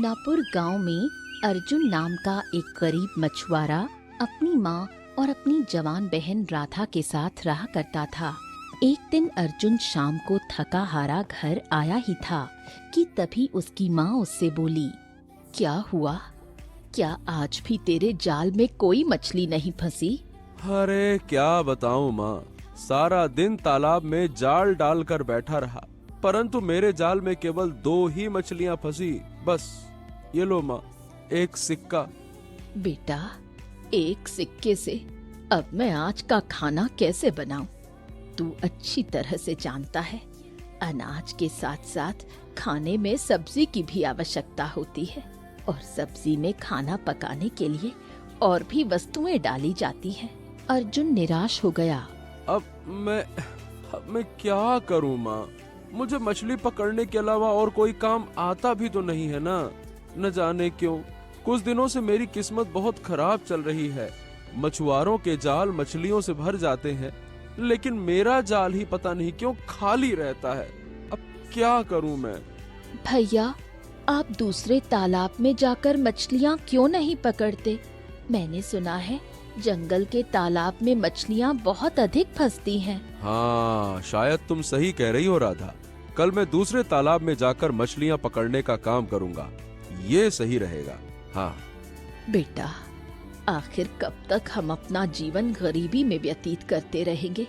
मीनापुर गांव में अर्जुन नाम का एक गरीब मछुआरा अपनी माँ और अपनी जवान बहन राधा के साथ रहा करता था। एक दिन अर्जुन शाम को थका हारा घर आया ही था कि तभी उसकी माँ उससे बोली, क्या हुआ? क्या आज भी तेरे जाल में कोई मछली नहीं फंसी? अरे क्या बताऊं माँ, सारा दिन तालाब में जाल डालकर बैठा रहा, परंतु मेरे जाल में केवल 2 ही मछलियां फंसी। बस ये लो माँ, एक सिक्का। बेटा, एक सिक्के से अब मैं आज का खाना कैसे बनाऊं? तू अच्छी तरह से जानता है, अनाज के साथ साथ खाने में सब्जी की भी आवश्यकता होती है और सब्जी में खाना पकाने के लिए और भी वस्तुएं डाली जाती हैं। अर्जुन निराश हो गया। अब मैं क्या करूं माँ? मुझे मछली पकड़ने के अलावा और कोई काम आता भी तो नहीं है ना। न जाने क्यों कुछ दिनों से मेरी किस्मत बहुत खराब चल रही है। मछुआरों के जाल मछलियों से भर जाते हैं, लेकिन मेरा जाल ही पता नहीं क्यों खाली रहता है। अब क्या करूं मैं? भैया, आप दूसरे तालाब में जाकर मछलियाँ क्यों नहीं पकड़ते? मैंने सुना है जंगल के तालाब में मछलियाँ बहुत अधिक फंसती हैं। हाँ, शायद तुम सही कह रही हो राधा। कल मैं दूसरे तालाब में जाकर मछलियाँ पकड़ने का काम करूँगा, ये सही रहेगा। हाँ बेटा, आखिर कब तक हम अपना जीवन गरीबी में व्यतीत करते रहेंगे?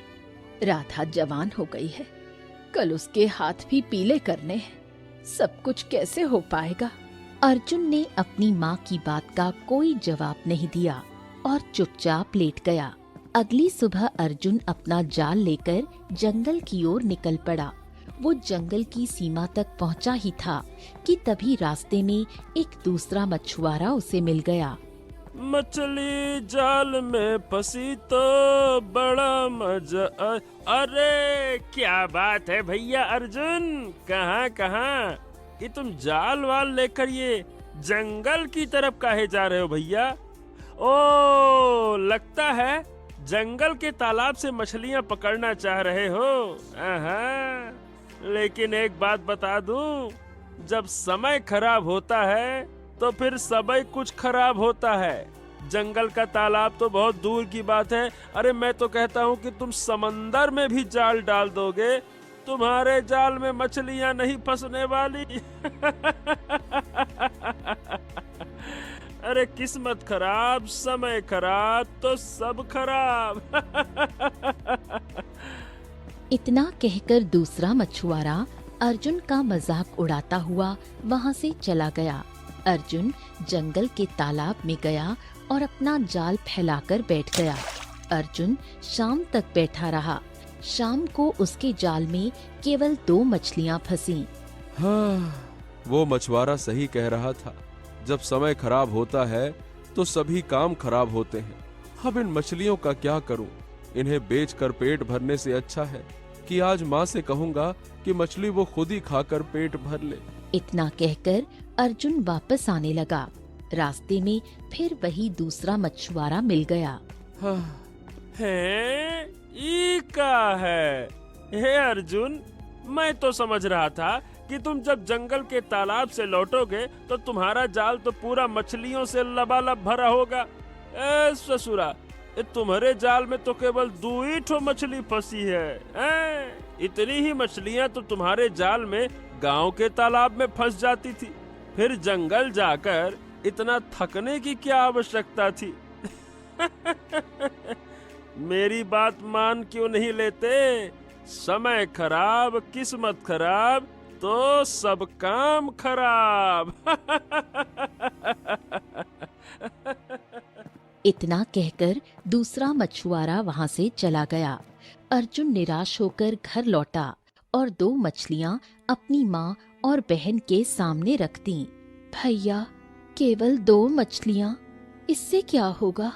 राधा जवान हो गई है, कल उसके हाथ भी पीले करने हैं। सब कुछ कैसे हो पाएगा? अर्जुन ने अपनी माँ की बात का कोई जवाब नहीं दिया और चुपचाप लेट गया। अगली सुबह अर्जुन अपना जाल लेकर जंगल की ओर निकल पड़ा। वो जंगल की सीमा तक पहुंचा ही था कि तभी रास्ते में एक दूसरा मछुआरा उसे मिल गया। मछली जाल में फंसी तो बड़ा मजा अरे क्या बात है भैया अर्जुन, कहाँ ये तुम जाल वाल लेकर ये जंगल की तरफ काहे जा रहे हो भैया? ओ, लगता है जंगल के तालाब से मछलियां पकड़ना चाह रहे हो। लेकिन एक बात बता दूं, जब समय खराब होता है तो फिर समय कुछ खराब होता है। जंगल का तालाब तो बहुत दूर की बात है। अरे मैं तो कहता हूँ कि तुम समंदर में भी जाल डाल दोगे, तुम्हारे जाल में मछलियां नहीं फंसने वाली। अरे किस्मत खराब, समय खराब तो सब खराब। इतना कहकर दूसरा मछुआरा अर्जुन का मजाक उड़ाता हुआ वहाँ से चला गया। अर्जुन जंगल के तालाब में गया और अपना जाल फैलाकर बैठ गया। अर्जुन शाम तक बैठा रहा। शाम को उसके जाल में केवल 2 मछलियाँ फंसी। हाँ, वो मछुआरा सही कह रहा था। जब समय खराब होता है तो सभी काम खराब होते हैं। अब इन मछलियों का क्या करूं? इन्हें बेचकर पेट भरने से अच्छा है कि आज माँ से कहूँगा कि मछली वो खुद ही खाकर पेट भर ले। इतना कहकर अर्जुन वापस आने लगा। रास्ते में फिर वही दूसरा मछुआरा मिल गया। हाँ, ये क्या है? हे अर्जुन, मैं तो समझ रहा था कि तुम जब जंगल के तालाब से लौटोगे तो तुम्हारा जाल तो पूरा मछलियों से लबालब भरा होगा। ससुरा, तुम्हारे जाल में तो केवल 2 ही ठो मछली फंसी है। इतनी ही मछलियां तो तुम्हारे जाल में गांव के तालाब में फंस जाती थी। फिर जंगल जाकर इतना थकने की क्या आवश्यकता थी? मेरी बात मान क्यों नहीं लेते? समय खराब, किस्मत खराब तो सब काम खराब। इतना कहकर दूसरा मछुआरा वहाँ से चला गया। अर्जुन निराश होकर घर लौटा और 2 मछलियाँ अपनी माँ और बहन के सामने रख दी। भैया, केवल 2 मछलियाँ, इससे क्या होगा?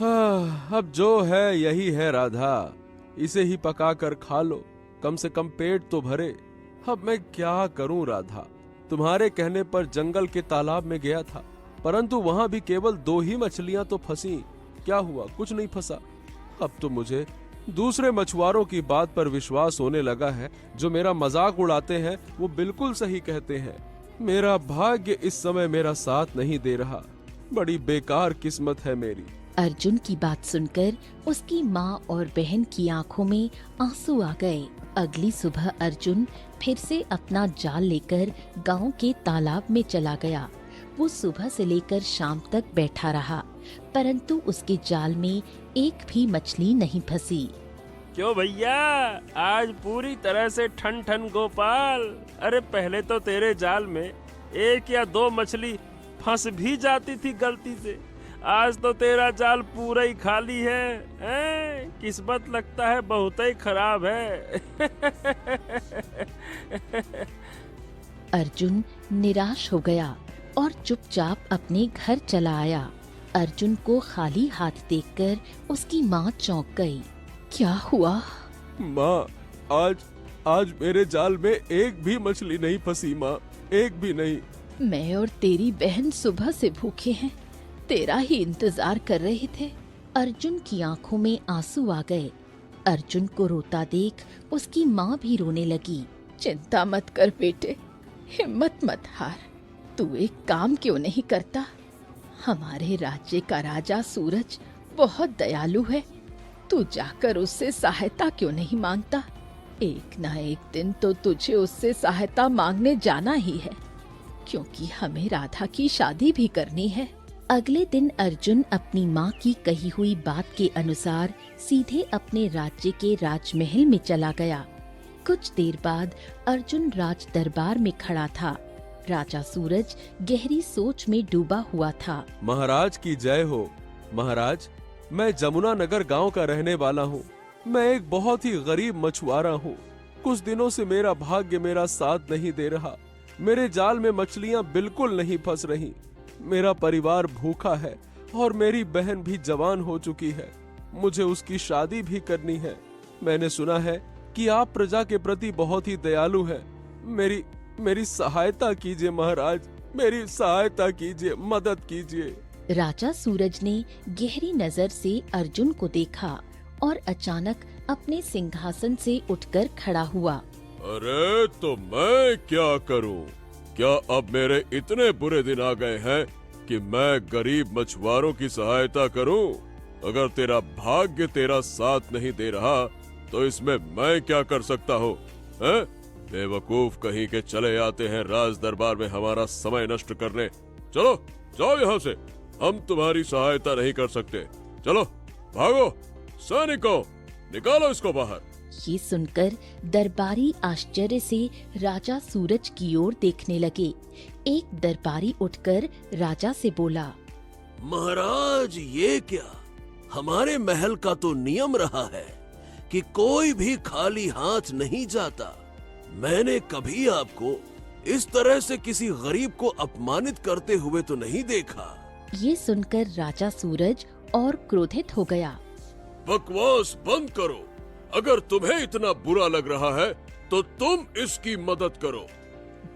हाँ, अब जो है यही है राधा, इसे ही पका कर खा लो, कम से कम पेट तो भरे। अब मैं क्या करूं राधा? तुम्हारे कहने पर जंगल के तालाब में गया था, परंतु वहां भी केवल 2 ही मछलियां तो फंसी। क्या हुआ? कुछ नहीं फंसा। अब तो मुझे दूसरे मछुआरों की बात पर विश्वास होने लगा है। जो मेरा मजाक उड़ाते हैं वो बिल्कुल सही कहते हैं। मेरा भाग्य इस समय मेरा साथ नहीं दे रहा। बड़ी बेकार किस्मत है मेरी। अर्जुन की बात सुनकर उसकी माँ और बहन की आंखों में आंसू आ गए। अगली सुबह अर्जुन फिर से अपना जाल लेकर गांव के तालाब में चला गया। वो सुबह से लेकर शाम तक बैठा रहा, परंतु उसके जाल में एक भी मछली नहीं फंसी। क्यों भैया, आज पूरी तरह से ठन ठन गोपाल। अरे पहले तो तेरे जाल में 1 या 2 मछली फंस भी जाती थी गलती से, आज तो तेरा जाल पूरा ही खाली है। किस्मत लगता है बहुत ही खराब है। अर्जुन निराश हो गया और चुपचाप अपने घर चला आया। अर्जुन को खाली हाथ देखकर उसकी माँ चौंक गई। क्या हुआ? माँ, आज मेरे जाल में एक भी मछली नहीं फंसी माँ, एक भी नहीं। मैं और तेरी बहन सुबह से भूखे हैं, तेरा ही इंतजार कर रहे थे। अर्जुन की आंखों में आंसू आ गए। अर्जुन को रोता देख उसकी माँ भी रोने लगी। चिंता मत कर बेटे, हिम्मत मत हार। तू एक काम क्यों नहीं करता? हमारे राज्य का राजा सूरज बहुत दयालु है, तू जाकर उससे सहायता क्यों नहीं मांगता? एक ना एक दिन तो तुझे उससे सहायता मांगने जाना ही है, क्योंकि हमें राधा की शादी भी करनी है। अगले दिन अर्जुन अपनी माँ की कही हुई बात के अनुसार सीधे अपने राज्य के राजमहल में चला गया। कुछ देर बाद अर्जुन राज दरबार में खड़ा था। राजा सूरज गहरी सोच में डूबा हुआ था। महाराज की जय हो। महाराज, मैं जमुना नगर गांव का रहने वाला हूँ। मैं एक बहुत ही गरीब मछुआरा हूँ। कुछ दिनों से मेरा भाग्य मेरा साथ नहीं दे रहा। मेरे जाल में मछलियाँ बिल्कुल नहीं फंस रही। मेरा परिवार भूखा है और मेरी बहन भी जवान हो चुकी है। मुझे उसकी शादी भी करनी है। मैंने सुना है कि आप प्रजा के प्रति बहुत ही दयालु हैं। मेरी सहायता कीजिए महाराज, मेरी सहायता कीजिए, मदद कीजिए। राजा सूरज ने गहरी नजर से अर्जुन को देखा और अचानक अपने सिंहासन से उठकर खड़ा हुआ। अरे तो मैं क्या करूं? क्या अब मेरे इतने बुरे दिन आ गए हैं कि मैं गरीब मछुआरों की सहायता करूं? अगर तेरा भाग्य तेरा साथ नहीं दे रहा तो इसमें मैं क्या कर सकता हूँ? बेवकूफ कहीं के चले आते हैं राज दरबार में हमारा समय नष्ट करने। चलो जाओ यहाँ से, हम तुम्हारी सहायता नहीं कर सकते। चलो भागो, सैनिकों निकालो इसको बाहर। ये सुनकर दरबारी आश्चर्य से राजा सूरज की ओर देखने लगे। एक दरबारी उठकर राजा से बोला, महाराज ये क्या, हमारे महल का तो नियम रहा है कि कोई भी खाली हाथ नहीं जाता। मैंने कभी आपको इस तरह से किसी गरीब को अपमानित करते हुए तो नहीं देखा। ये सुनकर राजा सूरज और क्रोधित हो गया। बकवास बंद करो। अगर तुम्हें इतना बुरा लग रहा है तो तुम इसकी मदद करो।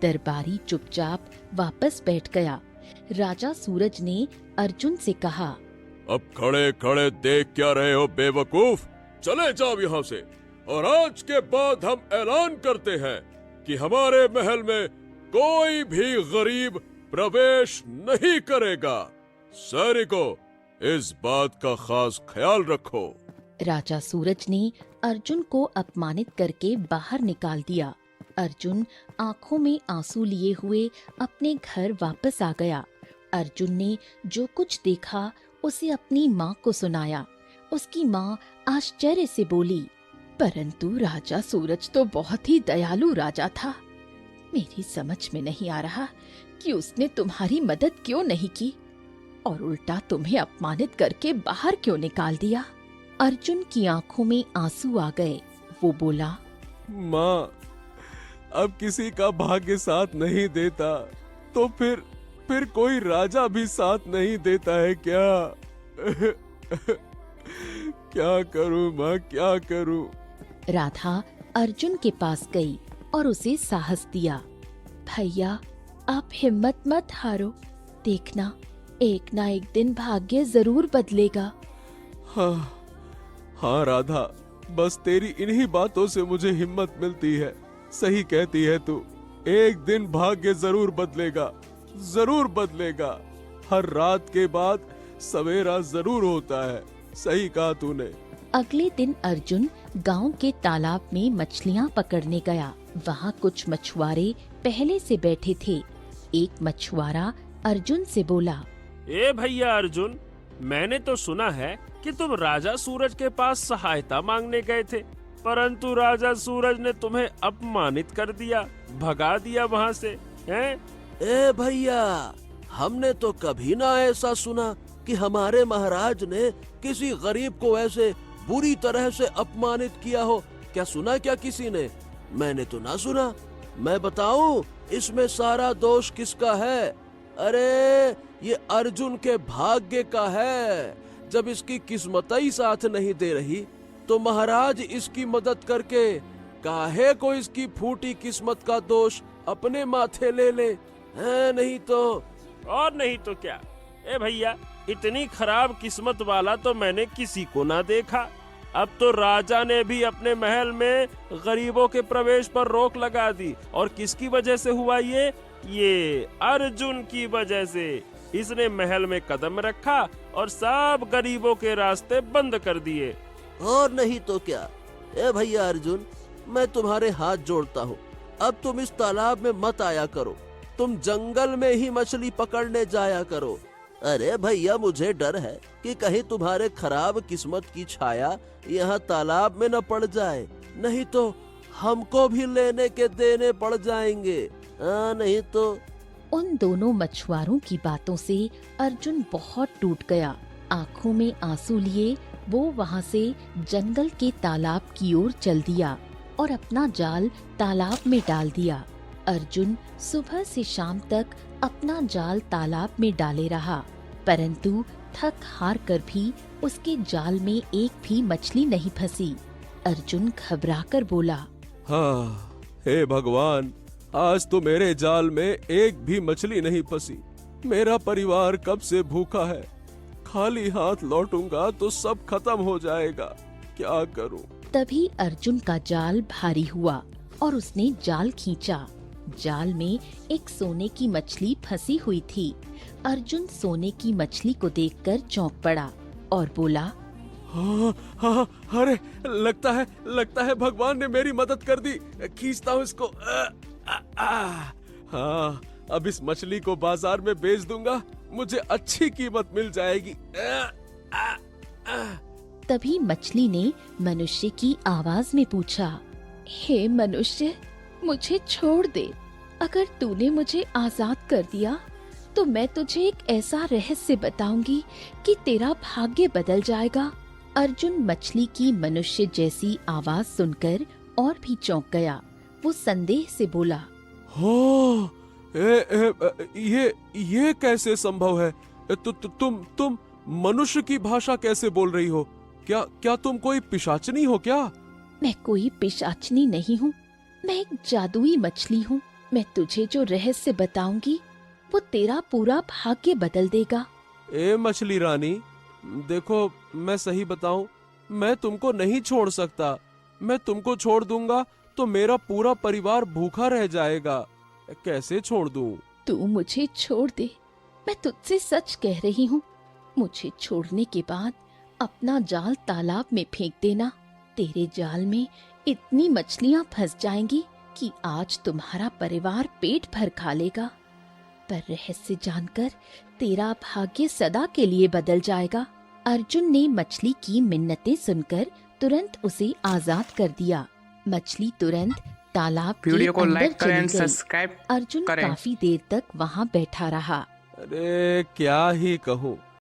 दरबारी चुपचाप वापस बैठ गया। राजा सूरज ने अर्जुन से कहा, अब खड़े खड़े देख क्या रहे हो बेवकूफ? चले जाओ यहाँ से, और आज के बाद हम ऐलान करते हैं कि हमारे महल में कोई भी गरीब प्रवेश नहीं करेगा। सैनिकों, इस बात का खास ख्याल रखो। राजा सूरज ने अर्जुन को अपमानित करके बाहर निकाल दिया। अर्जुन आंखों में आंसू लिए हुए अपने घर वापस आ गया। अर्जुन ने जो कुछ देखा उसे अपनी माँ को सुनाया। उसकी माँ आश्चर्य से बोली, परंतु राजा सूरज तो बहुत ही दयालु राजा था। मेरी समझ में नहीं आ रहा कि उसने तुम्हारी मदद क्यों नहीं की और उल्टा तुम्हें अपमानित करके बाहर क्यों निकाल दिया। अर्जुन की आंखों में आंसू आ गए। वो बोला, माँ, अब किसी का भाग्य साथ नहीं देता तो फिर कोई राजा भी साथ नहीं देता है क्या? क्या करूं माँ, क्या करूं? राधा अर्जुन के पास गई और उसे साहस दिया। भैया, आप हिम्मत मत हारो, देखना एक ना एक दिन भाग्य जरूर बदलेगा। हाँ राधा, बस तेरी इन्हीं बातों से मुझे हिम्मत मिलती है। सही कहती है तू। एक दिन भाग्य जरूर बदलेगा, जरूर बदलेगा। हर रात के बाद सवेरा जरूर होता है। सही कहा तूने। अगले दिन अर्जुन गांव के तालाब में मछलियां पकड़ने गया। वहाँ कुछ मछुआरे पहले से बैठे थे। एक मछुआरा अर्जुन से बोला, ए भैया अर्जुन, मैंने तो सुना है कि तुम राजा सूरज के पास सहायता मांगने गए थे, परंतु राजा सूरज ने तुम्हें अपमानित कर दिया, भगा दिया वहाँ से, हैं? ए भैया, हमने तो कभी ना ऐसा सुना कि हमारे महाराज ने किसी गरीब को ऐसे बुरी तरह से अपमानित किया हो। क्या सुना क्या किसी ने? मैंने तो ना सुना। मैं बताऊं इसमें सारा दोष किसका है? अरे ये अर्जुन के भाग्य का है। जब इसकी किस्मत ही साथ नहीं दे रही तो महाराज इसकी मदद करके काहे को इसकी फूटी किस्मत का दोष अपने माथे ले ले, है? नहीं तो और नहीं तो क्या। ए भैया, इतनी खराब किस्मत वाला तो मैंने किसी को ना देखा। अब तो राजा ने भी अपने महल में गरीबों के प्रवेश पर रोक लगा दी। और किसकी वजह से हुआ ये अर्जुन की वजह से। इसने महल में कदम रखा और सब गरीबों के रास्ते बंद कर दिए। और नहीं तो क्या। ए भैया अर्जुन, मैं तुम्हारे हाथ जोड़ता हूँ, अब तुम इस तालाब में मत आया करो। तुम जंगल में ही मछली पकड़ने जाया करो। अरे भैया, मुझे डर है कि कहीं तुम्हारे खराब किस्मत की छाया यहाँ तालाब में न पड़ जाए, नहीं तो हमको भी लेने के देने पड़ जाएंगे। नहीं तो। उन दोनों मछुआरों की बातों से अर्जुन बहुत टूट गया। आंखों में आंसू लिए वो वहाँ से जंगल के तालाब की ओर चल दिया और अपना जाल तालाब में डाल दिया। अर्जुन सुबह से शाम तक अपना जाल तालाब में डाले रहा, परंतु थक हार कर भी उसके जाल में एक भी मछली नहीं फंसी। अर्जुन घबराकर बोला, हाँ, हे भगवान, आज तो मेरे जाल में एक भी मछली नहीं फंसी। मेरा परिवार कब से भूखा है। खाली हाथ लौटूंगा तो सब खत्म हो जाएगा। क्या करूं? तभी अर्जुन का जाल भारी हुआ और उसने जाल खींचा। जाल में एक सोने की मछली फंसी हुई थी। अर्जुन सोने की मछली को देखकर चौंक पड़ा और बोला, हाँ, हाँ, अरे लगता है भगवान ने मेरी मदद कर दी। खींचता हूँ इसको। हाँ, अब इस मछली को बाजार में बेच दूंगा, मुझे अच्छी कीमत मिल जाएगी। तभी मछली ने मनुष्य की आवाज में पूछा, हे मनुष्य, मुझे छोड़ दे। अगर तूने मुझे आजाद कर दिया तो मैं तुझे एक ऐसा रहस्य बताऊंगी कि तेरा भाग्य बदल जाएगा। अर्जुन मछली की मनुष्य जैसी आवाज सुनकर और भी चौंक गया। वो संदेह से बोला, हो, ये कैसे संभव है? तुम मनुष्य की भाषा कैसे बोल रही हो? क्या तुम कोई पिशाचनी हो क्या? मैं कोई पिशाचनी नहीं हूँ, मैं एक जादुई मछली हूँ। मैं तुझे जो रहस्य बताऊंगी वो तेरा पूरा भाग्य बदल देगा। ए मछली रानी, देखो, मैं सही बताऊं, मैं तुमको नहीं छोड़ सकता। मैं तुमको छोड़ दूंगा तो मेरा पूरा परिवार भूखा रह जाएगा। कैसे छोड़ दूं? तू मुझे छोड़ दे, मैं तुझसे सच कह रही हूँ। मुझे छोड़ने के बाद अपना जाल तालाब में फेंक देना। तेरे जाल में इतनी मछलियाँ फंस जाएंगी कि आज तुम्हारा परिवार पेट भर खा लेगा। पर रहस्य जानकर तेरा भाग्य सदा के लिए बदल जाएगा। अर्जुन ने मछली की मिन्नतें सुनकर तुरंत उसे आजाद कर दिया। मछली तुरंत तालाब के वीडियो को अंदर लाइक करें, चली गई। सब्सक्राइब अर्जुन करें। काफी देर तक वहाँ बैठा रहा। अरे क्या ही कहूँ,